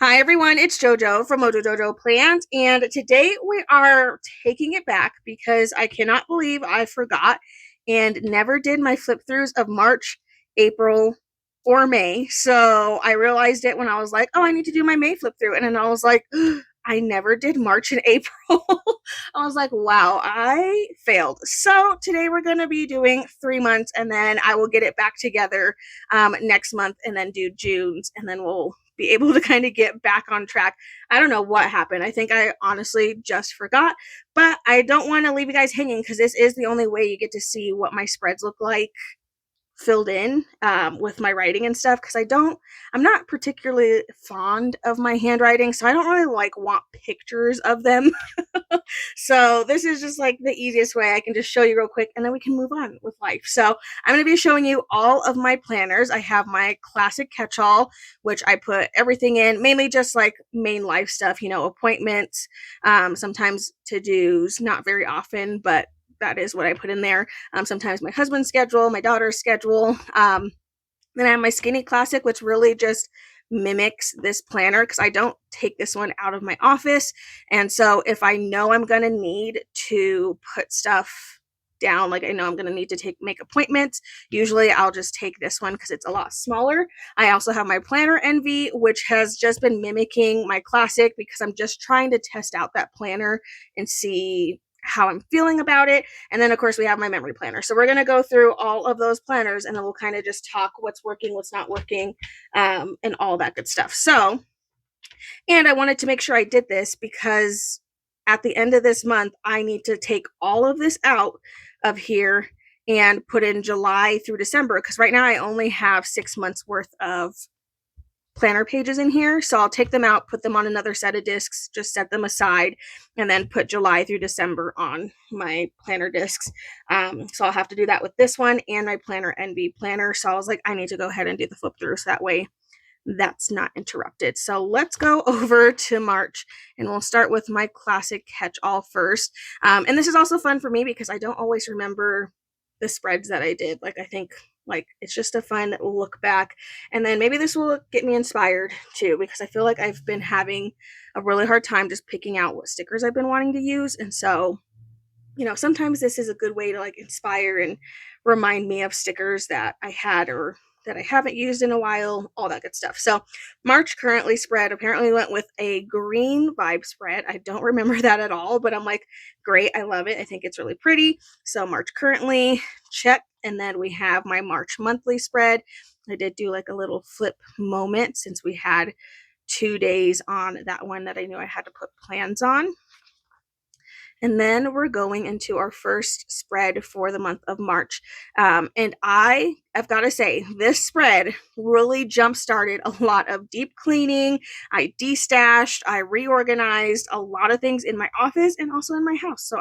Hi everyone, it's JoJo from Mojo Jojo Plant, and today we are taking it back because I cannot believe I forgot and never did my flip-throughs of March, April, or May. So I realized it when I was like, oh, I need to do my May flip-through, and then I was like, I never did March and April. I was like, wow, I failed. So today we're going to be doing 3 months, and then I will get it back together next month and then do June's, and then we'll be able to kind of get back on track. I don't know what happened. I think I honestly just forgot, but I don't want to leave you guys hanging because this is the only way you get to see what my spreads look like filled in with my writing and stuff, because I'm not particularly fond of my handwriting, so I don't really like want pictures of them. So this is just like the easiest way. I can just show you real quick and then we can move on with life. So I'm going to be showing you all of my planners. I have my classic catch-all, which I put everything in, mainly just like main life stuff, appointments, sometimes to-dos, not very often, but that is what I put in there. Sometimes my husband's schedule, my daughter's schedule. Then I have my skinny classic, which really just mimics this planner because I don't take this one out of my office. And so if I know I'm going to need to put stuff down, like I know I'm going to need to make appointments, usually I'll just take this one because it's a lot smaller. I also have my planner envy, which has just been mimicking my classic because I'm just trying to test out that planner and see how I'm feeling about it. And then of course we have my memory planner. So we're going to go through all of those planners and then we'll kind of just talk what's working, what's not working, and all that good stuff. So, and I wanted to make sure I did this because at the end of this month, I need to take all of this out of here and put in July through December. Because right now I only have 6 months worth of planner pages in here. So I'll take them out, put them on another set of discs, just set them aside, and then put July through December on my planner discs. So I'll have to do that with this one and my Planner Envy planner. So I was like, I need to go ahead and do the flip through so that way that's not interrupted. So let's go over to March and we'll start with my classic catch-all first. And this is also fun for me because I don't always remember the spreads that I did. Like I think like it's just a fun look back, and then maybe this will get me inspired too, because I feel like I've been having a really hard time just picking out what stickers I've been wanting to use. And so sometimes this is a good way to like inspire and remind me of stickers that I had or that I haven't used in a while, all that good stuff. So March currently spread apparently went with a green vibe spread. I don't remember that at all, but I'm like, great, I love it. I think it's really pretty. So March currently, check. And then we have my March monthly spread. I did do like a little flip moment since we had 2 days on that one that I knew I had to put plans on. And then we're going into our first spread for the month of March. And I've got to say, this spread really jump-started a lot of deep cleaning. I destashed, I reorganized a lot of things in my office and also in my house. So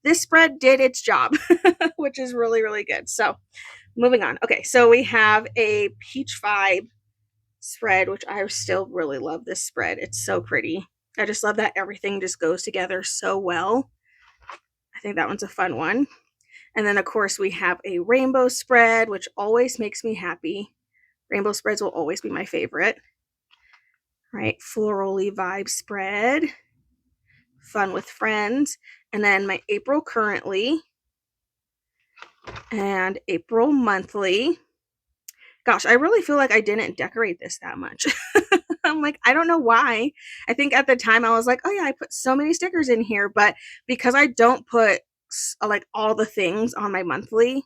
this spread did its job, which is really, really good. So moving on. Okay, so we have a peach vibe spread, which I still really love this spread. It's so pretty. I just love that everything just goes together so well. I think that one's a fun one. And then, of course, we have a rainbow spread, which always makes me happy. Rainbow spreads will always be my favorite. Right, florally vibe spread. Fun with friends. And then my April currently and April monthly. Gosh, I really feel like I didn't decorate this that much. I'm like, I don't know why. I think at the time I was like, oh yeah, I put so many stickers in here, but because I don't put like all the things on my monthly,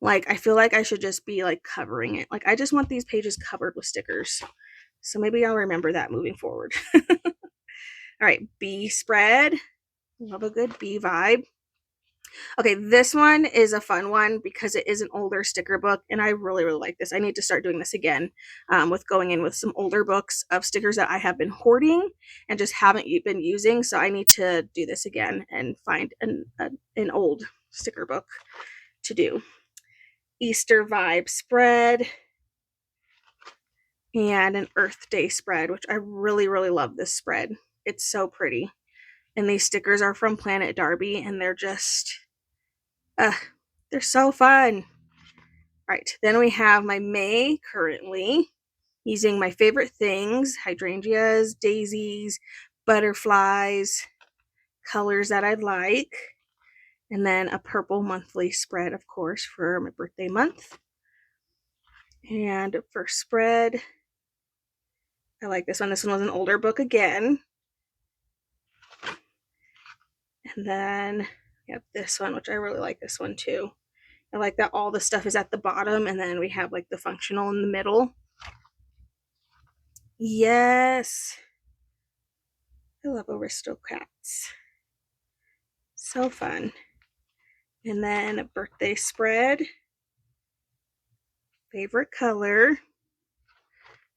like I feel like I should just be like covering it. Like I just want these pages covered with stickers. So maybe I'll remember that moving forward. All right, bee spread. Love a good bee vibe. Okay, this one is a fun one because it is an older sticker book, and I really, really like this. I need to start doing this again with going in with some older books of stickers that I have been hoarding and just haven't been using. So I need to do this again and find an old sticker book to do. Easter vibe spread and an Earth Day spread, which I really, really love this spread. It's so pretty. And these stickers are from Planet Darby, and they're just, they're so fun. All right, then we have my May currently. using my favorite things, hydrangeas, daisies, butterflies, colors that I like, and then a purple monthly spread, of course, for my birthday month. And first spread, I like this one. This one was an older book again. And then we have this one, which I really like this one too. I like that all the stuff is at the bottom and then we have like the functional in the middle. Yes. I love aristocrats. So fun. And then a birthday spread. Favorite color.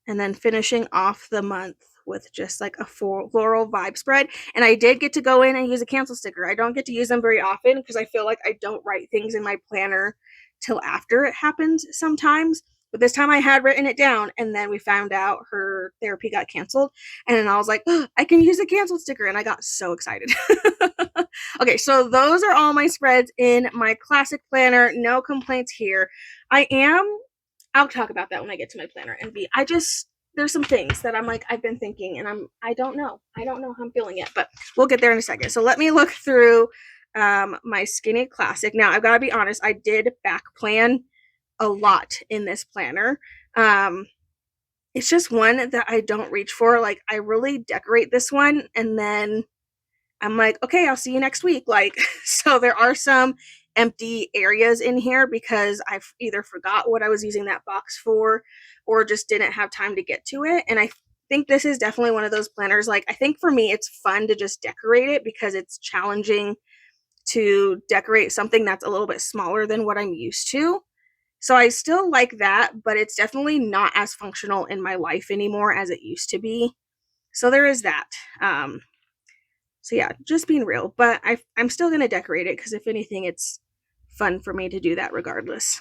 And then finishing off the month with just like a floral vibe spread. And I did get to go in and use a cancel sticker. I don't get to use them very often because I feel like I don't write things in my planner till after it happens sometimes. But this time I had written it down, and then we found out her therapy got canceled. And then I was like, oh, I can use a cancel sticker. And I got so excited. Okay, so those are all my spreads in my classic planner. No complaints here. I'll talk about that when I get to my planner envy. There's some things that I'm like, I've been thinking, and I don't know how I'm feeling yet, but we'll get there in a second. So let me look through my Skinny Classic. Now, I've got to be honest, I did back plan a lot in this planner. It's just one that I don't reach for. Like, I really decorate this one, and then I'm like, okay, I'll see you next week. Like, so there are some empty areas in here because I either forgot what I was using that box for or just didn't have time to get to it. And I think this is definitely one of those planners. Like, I think for me, it's fun to just decorate it because it's challenging to decorate something that's a little bit smaller than what I'm used to. So I still like that, but it's definitely not as functional in my life anymore as it used to be. So there is that. So yeah, just being real, but I'm still going to decorate it because if anything, it's fun for me to do that regardless.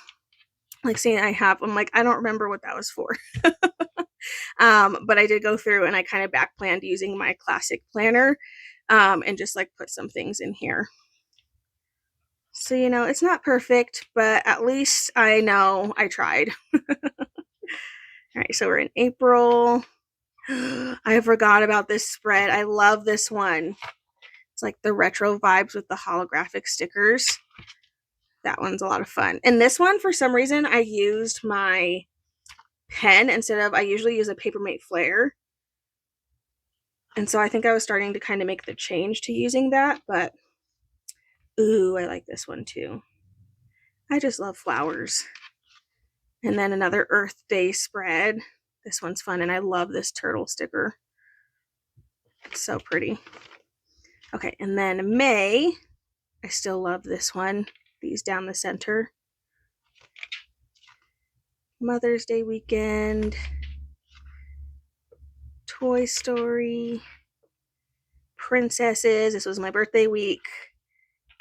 Like seeing I'm like, I don't remember what that was for. But I did go through and I kind of back planned using my classic planner and just like put some things in here. So, it's not perfect, but at least I know I tried. All right, so we're in April. I forgot about this spread. I love this one. It's like the retro vibes with the holographic stickers. That one's a lot of fun. And this one, for some reason, I used my pen I usually use a Papermate Flare. And so I think I was starting to kind of make the change to using that, but ooh, I like this one too. I just love flowers. And then another Earth Day spread. This one's fun, and I love this turtle sticker. It's so pretty. Okay, and then May. I still love this one. These down the center. Mother's Day weekend. Toy Story. Princesses. This was my birthday week.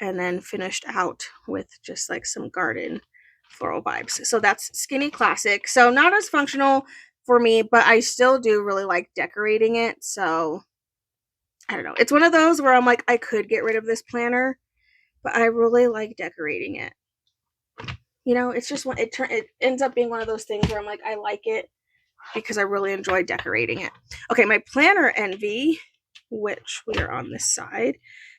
And then finished out with just like some garden floral vibes. So that's Skinny Classic. So not as functional for me, but I still do really like decorating it. So I don't know. It's one of those where I'm like, I could get rid of this planner, but I really like decorating it. It's just it ends up being one of those things where I'm like, I like it because I really enjoy decorating it. Okay, my planner envy, which we are on this side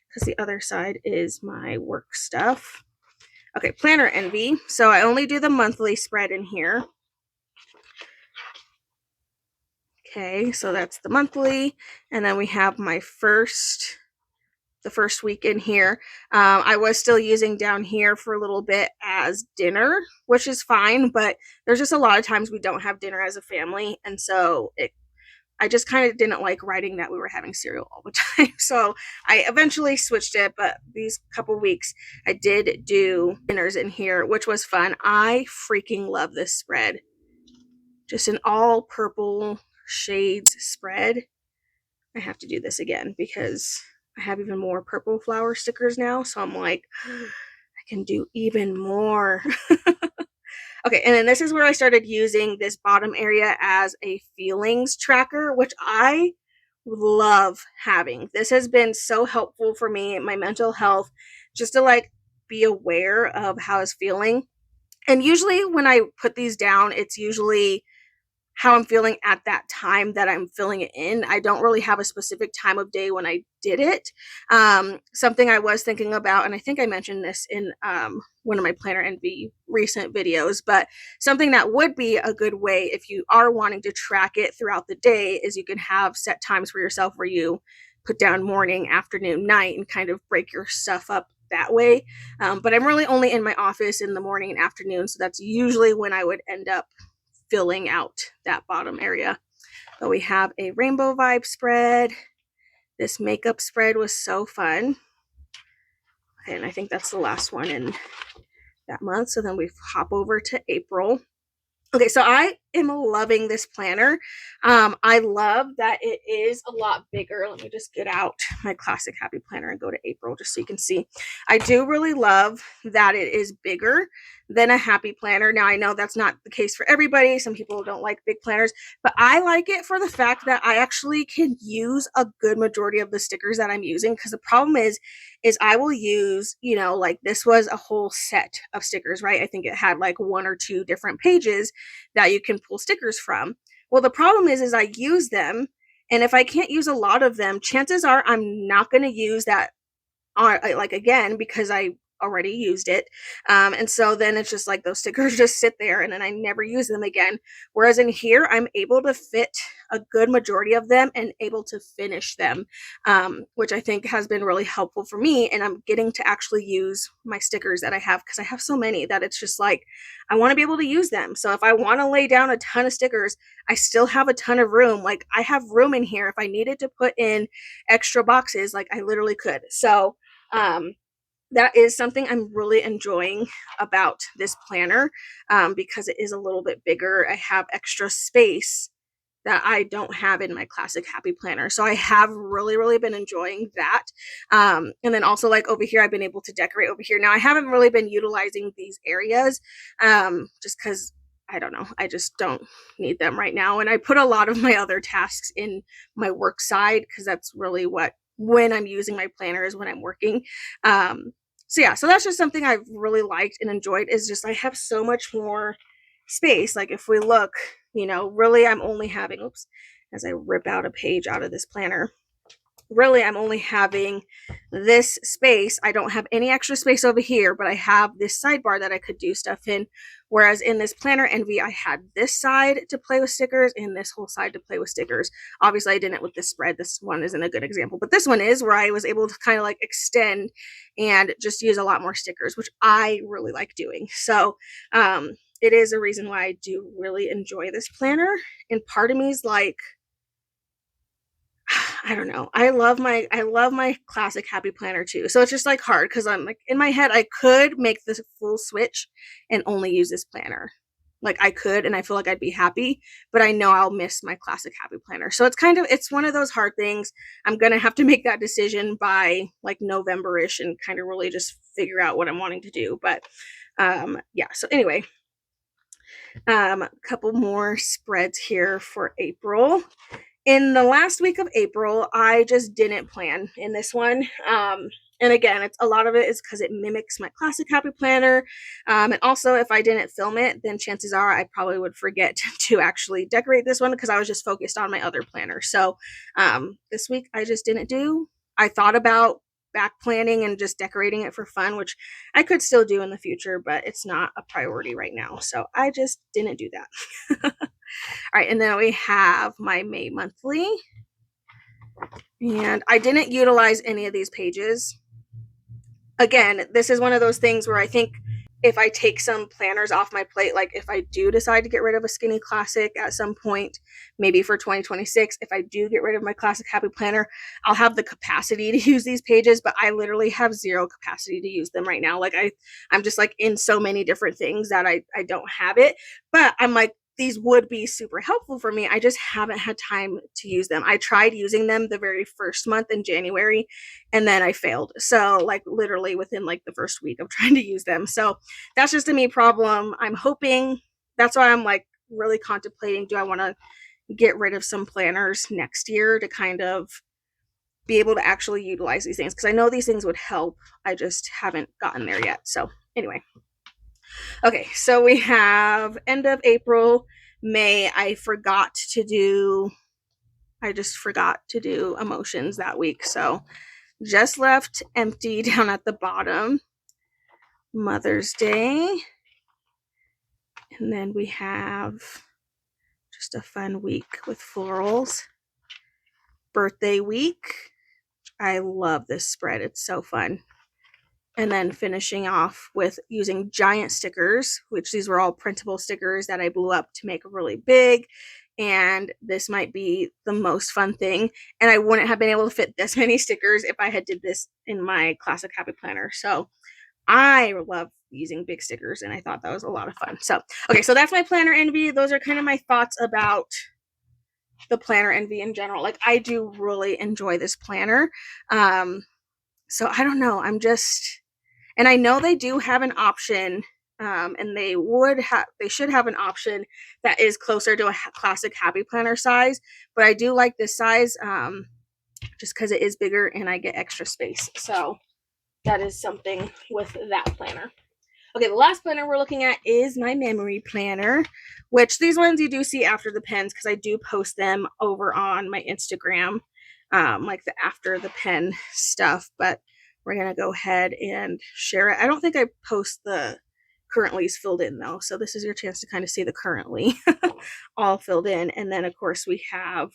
because the other side is my work stuff. Okay, planner envy. So I only do the monthly spread in here. Okay, so that's the monthly. And then we have the first week in here. I was still using down here for a little bit as dinner, which is fine, but there's just a lot of times we don't have dinner as a family. And so I just kind of didn't like writing that we were having cereal all the time. So I eventually switched it, but these couple weeks I did do dinners in here, which was fun. I freaking love this spread. Just an all purple shades spread. I have to do this again because I have even more purple flower stickers now. So I'm like, I can do even more. Okay, and then this is where I started using this bottom area as a feelings tracker, which I love having. This has been so helpful for me in my mental health, just to like be aware of how I was feeling. And usually when I put these down, it's usually how I'm feeling at that time that I'm filling it in. I don't really have a specific time of day when I did it. Something I was thinking about, and I think I mentioned this in one of my Planner Envy recent videos, but something that would be a good way if you are wanting to track it throughout the day is you can have set times for yourself where you put down morning, afternoon, night, and kind of break your stuff up that way. But I'm really only in my office in the morning and afternoon, so that's usually when I would end up filling out that bottom area. But we have a rainbow vibe spread. This makeup spread was so fun. Okay, and I think that's the last one in that month. So then we hop over to April. Okay, so I am loving this planner. I love that it is a lot bigger. Let me just get out my classic happy planner and go to April just so you can see. I do really love that it is bigger than a happy planner. Now, I know that's not the case for everybody. Some people don't like big planners, but I like it for the fact that I actually can use a good majority of the stickers that I'm using, because the problem is I will use, you know, like this was a whole set of stickers, right? I think it had like 1 or 2 different pages that you can pull stickers from. Well, the problem is I use them, and if I can't use a lot of them, chances are I'm not going to use that like again, because I already used it. And so then it's just like those stickers just sit there and then I never use them again. Whereas in here, I'm able to fit a good majority of them and able to finish them, which I think has been really helpful for me. And I'm getting to actually use my stickers that I have, because I have so many that it's just like, I want to be able to use them. So if I want to lay down a ton of stickers, I still have a ton of room. Like I have room in here. If I needed to put in extra boxes, like I literally could. So that is something I'm really enjoying about this planner, because it is a little bit bigger. I have extra space that I don't have in my classic happy planner. So I have really been enjoying that. And then also like over here, I've been able to decorate over here. Now I haven't really been utilizing these areas, just because I don't know, I just don't need them right now. And I put a lot of my other tasks in my work side, because that's really when I'm using my planner is when I'm working. So yeah, so that's just something I've really liked and enjoyed, is just I have so much more space. Like if we look, you know, really I'm only having, oops, as I rip out a page out of this planner, really I'm only having this space. I don't have any extra space over here, but I have this sidebar that I could do stuff in. Whereas in this Planner Envy, I had this side to play with stickers and this whole side to play with stickers. Obviously I didn't with this spread. This one isn't a good example, but this one is, where I was able to kind of like extend and just use a lot more stickers, which I really like doing. So it is a reason why I do really enjoy this planner. And part of me is like, I don't know. I love my classic happy planner too. So it's just like hard, because I'm like in my head, I could make this full switch and only use this planner. Like I could, and I feel like I'd be happy, but I know I'll miss my classic happy planner. So it's one of those hard things. I'm going to have to make that decision by like November-ish and kind of really just figure out what I'm wanting to do. But yeah, so anyway, a couple more spreads here for April. In the last week of April, I just didn't plan in this one. And again, a lot of it is because it mimics my classic happy planner. And also, if I didn't film it, then chances are I probably would forget to actually decorate this one, because I was just focused on my other planner. So this week I just didn't do. I thought about back planning and just decorating it for fun, which I could still do in the future, but it's not a priority right now. So I just didn't do that. All right, and then we have my May monthly. And I didn't utilize any of these pages. Again, this is one of those things where I think if I take some planners off my plate, like if I do decide to get rid of a skinny classic at some point, maybe for 2026, if I do get rid of my classic happy planner, I'll have the capacity to use these pages, but I literally have zero capacity to use them right now. Like I'm just like in so many different things that I don't have it, but I'm like, these would be super helpful for me. I just haven't had time to use them. I tried using them the very first month in January, and then I failed. So like literally within like the first week of trying to use them. So that's just a me problem. I'm hoping, that's why I'm like really contemplating, do I want to get rid of some planners next year to kind of be able to actually utilize these things? Because I know these things would help. I just haven't gotten there yet. So anyway. Okay, so we have end of April, May, I just forgot to do emotions that week. So just left empty down at the bottom. Mother's Day. And then we have just a fun week with florals. Birthday week. I love this spread. It's so fun. And then finishing off with using giant stickers, which these were all printable stickers that I blew up to make really big. And this might be the most fun thing. And I wouldn't have been able to fit this many stickers if I had did this in my classic Happy Planner. So I love using big stickers, and I thought that was a lot of fun. So, okay, so that's my planner envy. Those are kind of my thoughts about the planner envy in general. Like, I do really enjoy this planner. So I don't know. And I know they do have an option, and they should have an option that is closer to a classic Happy Planner size. But I do like this size, just because it is bigger and I get extra space. So that is something with that planner. Okay, the last planner we're looking at is my memory planner, which these ones you do see after the pens, because I do post them over on my Instagram, like the after the pen stuff. But we're going to go ahead and share it. I don't think I post the currently's filled in, though. So this is your chance to kind of see the currently all filled in. And then, of course, we have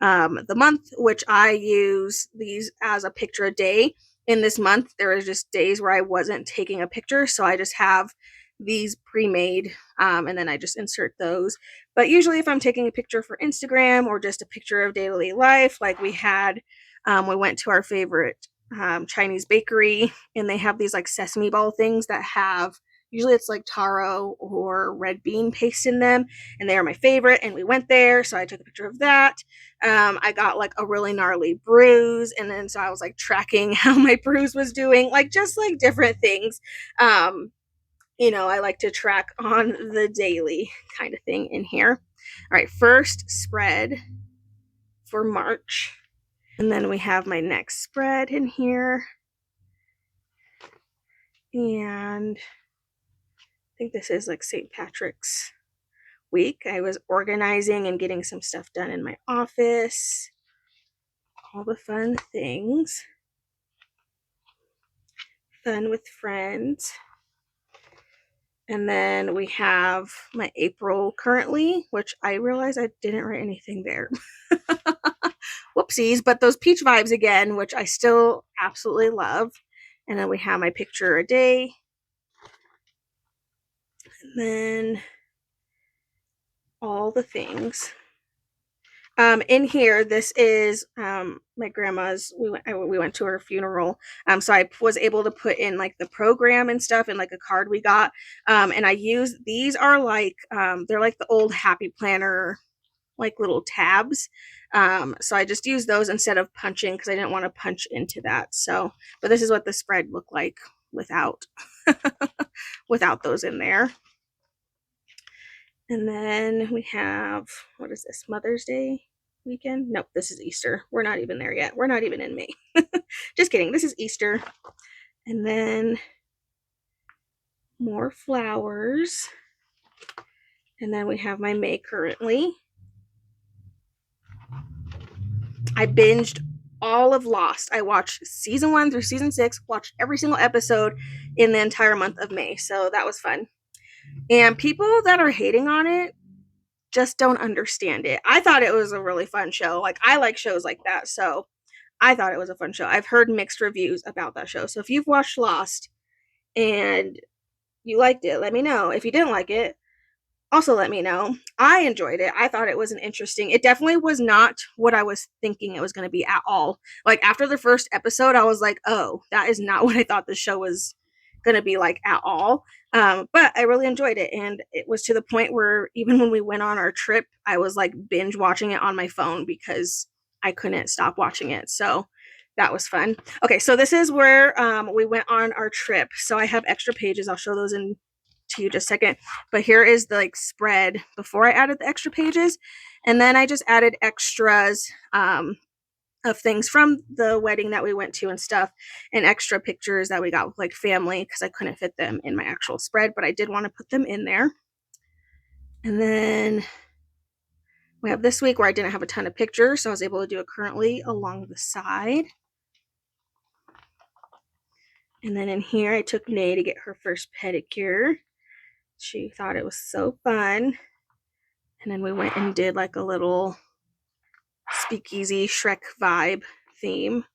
the month, which I use these as a picture a day. In this month, there was just days where I wasn't taking a picture, so I just have these pre-made, and then I just insert those. But usually if I'm taking a picture for Instagram or just a picture of daily life, like we went to our favorite Chinese bakery, and they have these like sesame ball things that have, usually it's like taro or red bean paste in them, and they are my favorite, and we went there, so I took a picture of that. I got like a really gnarly bruise, and then so I was like tracking how my bruise was doing, like just like different things. I like to track on the daily kind of thing in here. All right, first spread for March. And then we have my next spread in here. And I think this is like St. Patrick's week. I was organizing and getting some stuff done in my office. All the fun things. Fun with friends. And then we have my April currently, which I realized I didn't write anything there. Whoopsies, but those peach vibes again, which I still absolutely love. And then we have my picture a day. And then all the things. In here, this is my grandma's. We went to her funeral, so I was able to put in like the program and stuff, and like a card we got. And I use these are like they're like the old Happy Planner, like little tabs. So I just use those instead of punching, because I didn't want to punch into that. So, but this is what the spread looked like without without those in there. And then we have, what is this, Mother's Day weekend? Nope, this is Easter. We're not even there yet. We're not even in May. Just kidding. This is Easter. And then more flowers. And then we have my May currently. I binged all of Lost. I watched season 1 through season 6, watched every single episode in the entire month of May. So that was fun. And people that are hating on it just don't understand it. I thought it was a really fun show. Like, I like shows like that, so I thought it was a fun show. I've heard mixed reviews about that show. So if you've watched Lost and you liked it, let me know. If you didn't like it, also let me know. I enjoyed it. I thought it was it definitely was not what I was thinking it was going to be at all. Like, after the first episode, I was like, oh, that is not what I thought the show was going to be like at all. But I really enjoyed it, and it was to the point where even when we went on our trip, I was like binge watching it on my phone because I couldn't stop watching it. So that was fun. Okay, so this is where we went on our trip. So I have extra pages. I'll show those in to you just a second. But here is the like spread before I added the extra pages, and then I just added extras of things from the wedding that we went to and stuff, and extra pictures that we got with like family, because I couldn't fit them in my actual spread, but I did want to put them in there. And then We have this week where I didn't have a ton of pictures, so I was able to do it currently along the side. And then in here, I took Nay to get her first pedicure. She thought it was so fun. And then we went and did like a little speakeasy Shrek vibe theme.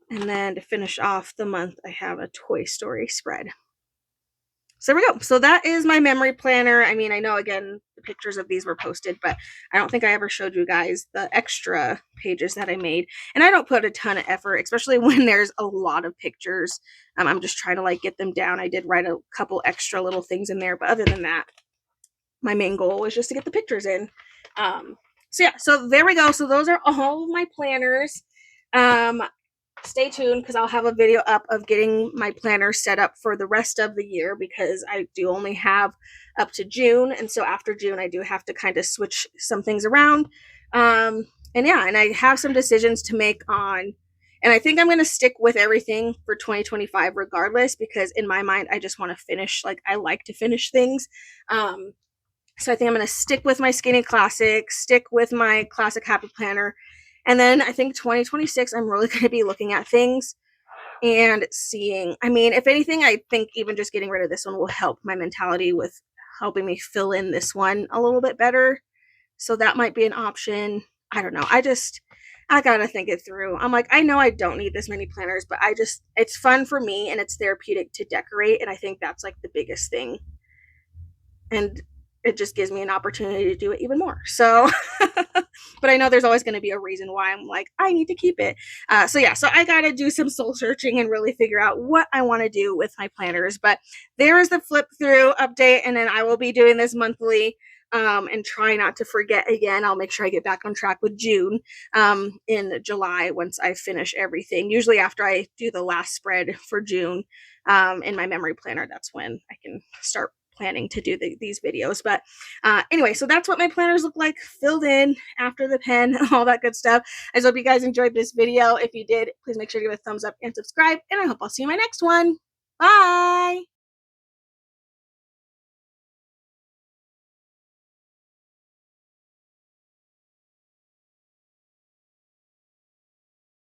And then to finish off the month, I have a Toy Story spread. So there we go. So that is my memory planner. I mean, I know, again, the pictures of these were posted, but I don't think I ever showed you guys the extra pages that I made. And I don't put a ton of effort, especially when there's a lot of pictures. I'm just trying to like get them down. I did write a couple extra little things in there, but other than that, my main goal was just to get the pictures in. So yeah, so there we go. So those are all of my planners. Stay tuned because I'll have a video up of getting my planner set up for the rest of the year, because I do only have up to June, and so after June I do have to kind of switch some things around. And yeah, and I have some decisions to make on, and I think I'm going to stick with everything for 2025 regardless, because in my mind I just want to finish, like I like to finish things. So I think I'm going to stick with my Skinny Classic, stick with my Classic Happy Planner. And then I think 2026, I'm really going to be looking at things and seeing, I mean, if anything, I think even just getting rid of this one will help my mentality with helping me fill in this one a little bit better. So that might be an option. I don't know. I got to think it through. I'm like, I know I don't need this many planners, but it's fun for me and it's therapeutic to decorate. And I think that's like the biggest thing. And it just gives me an opportunity to do it even more. So, but I know there's always going to be a reason why I'm like, I need to keep it. So yeah, so I got to do some soul searching and really figure out what I want to do with my planners. But there is the Flip-Thru update. And then I will be doing this monthly, and try not to forget again. I'll make sure I get back on track with June, in July, once I finish everything. Usually after I do the last spread for June, in my memory planner, that's when I can start planning to do these videos. But anyway, so that's what my planners look like filled in after the pen, all that good stuff. I just hope you guys enjoyed this video. If you did, please make sure to give it a thumbs up and subscribe, and I hope I'll see you in my next one. Bye.